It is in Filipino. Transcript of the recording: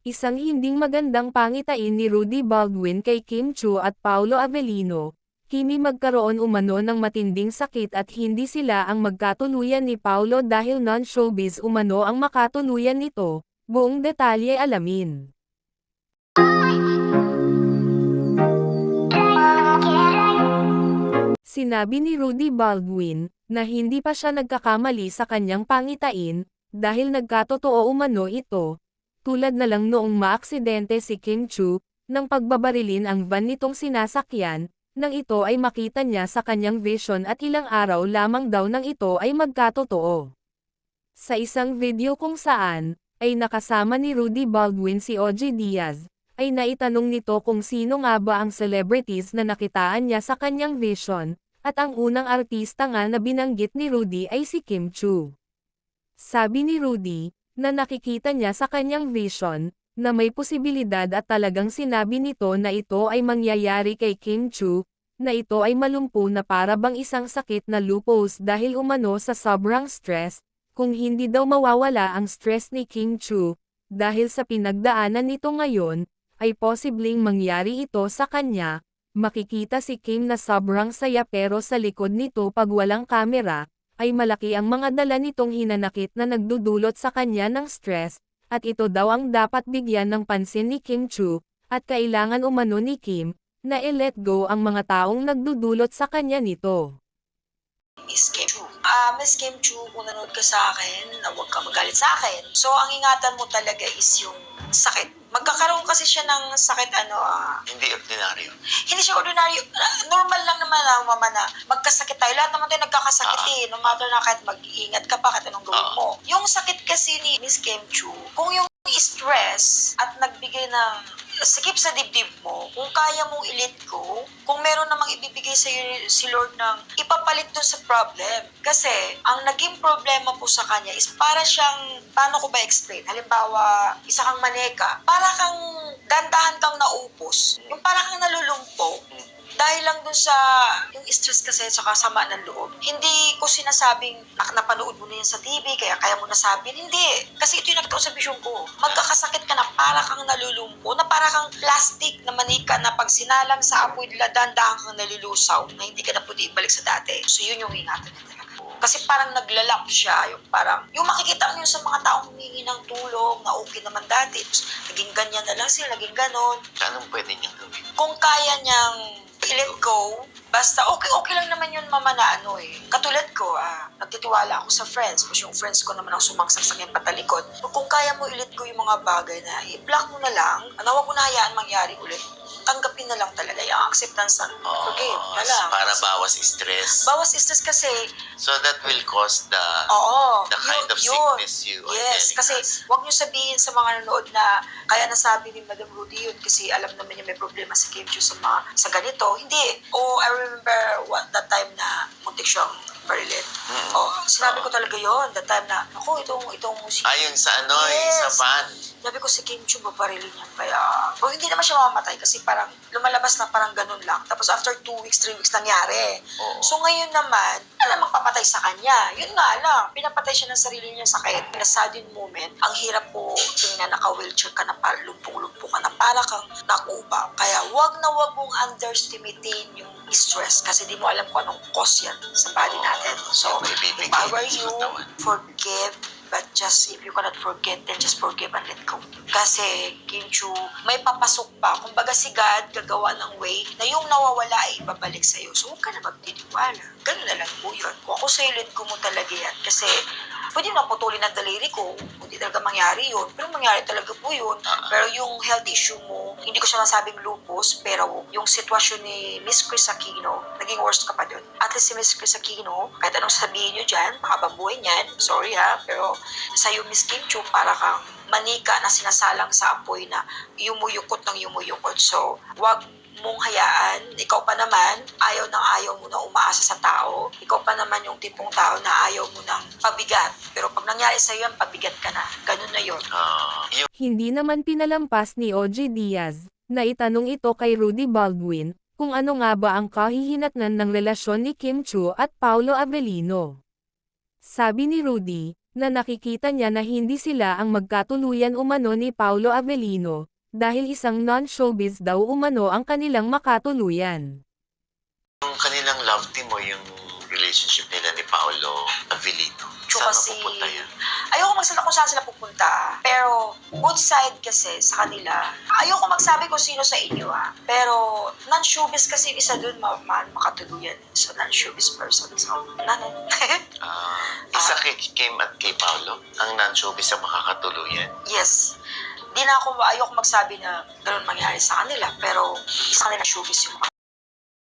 Isang hinding magandang pangitain ni Rudy Baldwin kay Kim Chiu at Paolo Avellino. Kimi magkaroon umano ng matinding sakit at hindi sila ang magkatuluyan ni Paolo dahil non-showbiz umano ang makatuluyan nito. Buong detalye alamin. Sinabi ni Rudy Baldwin, na hindi pa siya nagkakamali sa kanyang pangitain, dahil nagkatotoo umano ito, tulad na lang noong maaksidente si Kim Chiu, nang pagbabarilin ang van nitong sinasakyan, nang ito ay makita niya sa kanyang vision at ilang araw lamang daw nang ito ay magkatotoo. Sa isang video kung saan, ay nakasama ni Rudy Baldwin si OG Diaz, ay naitanong nito kung sino nga ba ang celebrities na nakitaan niya sa kanyang vision, at ang unang artista nga na binanggit ni Rudy ay si Kim Chiu. Sabi ni Rudy, na nakikita niya sa kanyang vision, na may posibilidad at talagang sinabi nito na ito ay mangyayari kay Kim Chiu, na ito ay malumpo na para bang isang sakit na lupus dahil umano sa sobrang stress, kung hindi daw mawawala ang stress ni Kim Chiu, dahil sa pinagdaanan nito ngayon, ay posibleng mangyari ito sa kanya. Makikita si Kim na sobrang saya pero sa likod nito pag walang kamera, ay malaki ang mga dala nitong hinanakit na nagdudulot sa kanya ng stress, at ito daw ang dapat bigyan ng pansin ni Kim Chiu, at kailangan umano ni Kim, na i-let go ang mga taong nagdudulot sa kanya nito. Miss Kim Chiu. Miss Kim Chiu, kung nanood ka sa akin, na huwag ka magalit sa akin. So, ang ingatan mo talaga is yung sakit. Magkakaroon kasi siya ng sakit, Hindi ordinaryo. hindi siya ordinary. Normal lang naman mama na magkasakit tayo. Lahat naman tayo nagkakasakit no matter na kahit mag-iingat ka pa, kahit anong gawin mo. Yung sakit kasi ni Miss Kim Chiu, kung yung stress at nagbigay ng sakip sa dibdib mo, kung kaya mong i-let go, kung meron namang ibibigay sa si Lord ng ipapalit dun sa problem. Kasi, ang naging problema po sa kanya is para siyang, paano ko ba explain? Halimbawa, isa kang maneka, para kang dandahan kang naupos, yung para kang nalulumpo, dahil lang dun sa yung stress kasi sa kasama ng loob. Hindi ko sinasabing napanood mo na yan sa TV, kaya mo nasabi. Hindi. Kasi ito yung nakita ko sa vision ko. Magkakasakit ka na para kang nalulumpo, na para kang plastic na manika na pag sinalang sa apoy nila, dandahan kang nalulusaw, na hindi ka na pwede ibalik sa dati. So yun yung ingatan niya talaga. Kasi parang naglalap siya, yung makikita mo yun sa mga taong humingi ng tulong, na okay naman dati. Naging ganyan na lang sila, naging ganon. Anong pwede niyang gawin? Kung kaya niyang i-let go, basta okay lang naman yun mama na Katulad ko, nagtitiwala ako sa friends, kasi yung friends ko naman ang sumangsak sa akin patalikod. Kung kaya mo i-let go yung mga bagay na i-block mo na lang, huwag mo na hayaan mangyari ulit, tanggapin na lang talaga yung acceptance na forgive na lang. Para bawas stress. Bawas stress kasi. So that will cause the kind of sickness you are yes, telling kasi us. wag nyo sabihin sa mga nanood na kaya nasabi ni Madam Rudy yun kasi alam naman niya may problema si Kim Chiu sa ganito. Hindi. I remember that time na muntik siyang barilin. Sinabi ko talaga yon that time na, itong musika. Ayun sa sa van. Sabi ko si Kim Chiu, babarilin niya. Kaya, hindi naman siya mamamatay kasi parang lumalabas na parang ganun lang. Tapos after 2 weeks, 3 weeks nangyari. So ngayon naman, alam magpapatay sa kanya. Yun nga lang, pinapatay siya ng sarili niya sakit. In a sudden moment, ang hirap po tingnan naka-wheelchair ka na parang lumpo ka na para kang nakuba. Kaya wag na wag mong underestimatein yung stress kasi di mo alam kung anong cause yan sa body natin. So, if I were you, forgive, but just if you cannot forget, then just forgive and let go. Kasi, Kim Chiu, may papasok pa. Kumbaga si God, gagawa ng way na yung nawawala ay ibabalik sa'yo. So, huwag ka na magtitiwala. Ganun na lang po yun. Kung ako sa'yo, let go mo talaga yan. Kasi, pwede mo putulin ang daliri ko. Hindi talaga mangyari yun. Pero mangyari talaga po yun. Pero yung health issue mo, hindi ko siya masabing lupus, pero yung sitwasyon ni Miss Chris Aquino, naging worst ka pa dun. At least si Miss Chris Aquino, kahit anong sabihin nyo dyan, makababuhay niyan, sorry pero sa'yo Miss Kim Chiu, para kang manika na sinasalang sa apoy na yumuyukot ng yumuyukot. So, wag mong hayaan, ikaw pa naman, ayaw mo na umaasa sa tao. Ikaw pa naman yung tipong tao na ayaw mo ng pabigat. Pero pag nangyari sa'yo yan, pabigat ka na. Ganun na yun. Hindi naman pinalampas ni OG Diaz, na itanong ito kay Rudy Baldwin, kung ano nga ba ang kahihinatnan ng relasyon ni Kim Chiu at Paolo Avellino. Sabi ni Rudy, na nakikita niya na hindi sila ang magkatuluyan umano ni Paolo Avellino, dahil isang non-showbiz daw umano ang kanilang makatuluyan. Yung kanilang love team o yung relationship nila ni Paolo Avellino, saan Kasi, mapupunta yan? ayoko magsalita kung saan sila pupunta. Pero, good side kasi sa kanila. Ayoko magsabi kung sino sa inyo Pero, non-showbiz kasi isa dun makatuluyan. So, non-showbiz person. So, Isa kay Kim at kay Paolo, ang non-showbiz ang makakatuluyan. Yes. Ayoko magsabi na ganun mangyari sa kanila. Pero, isa kanila showbiz yung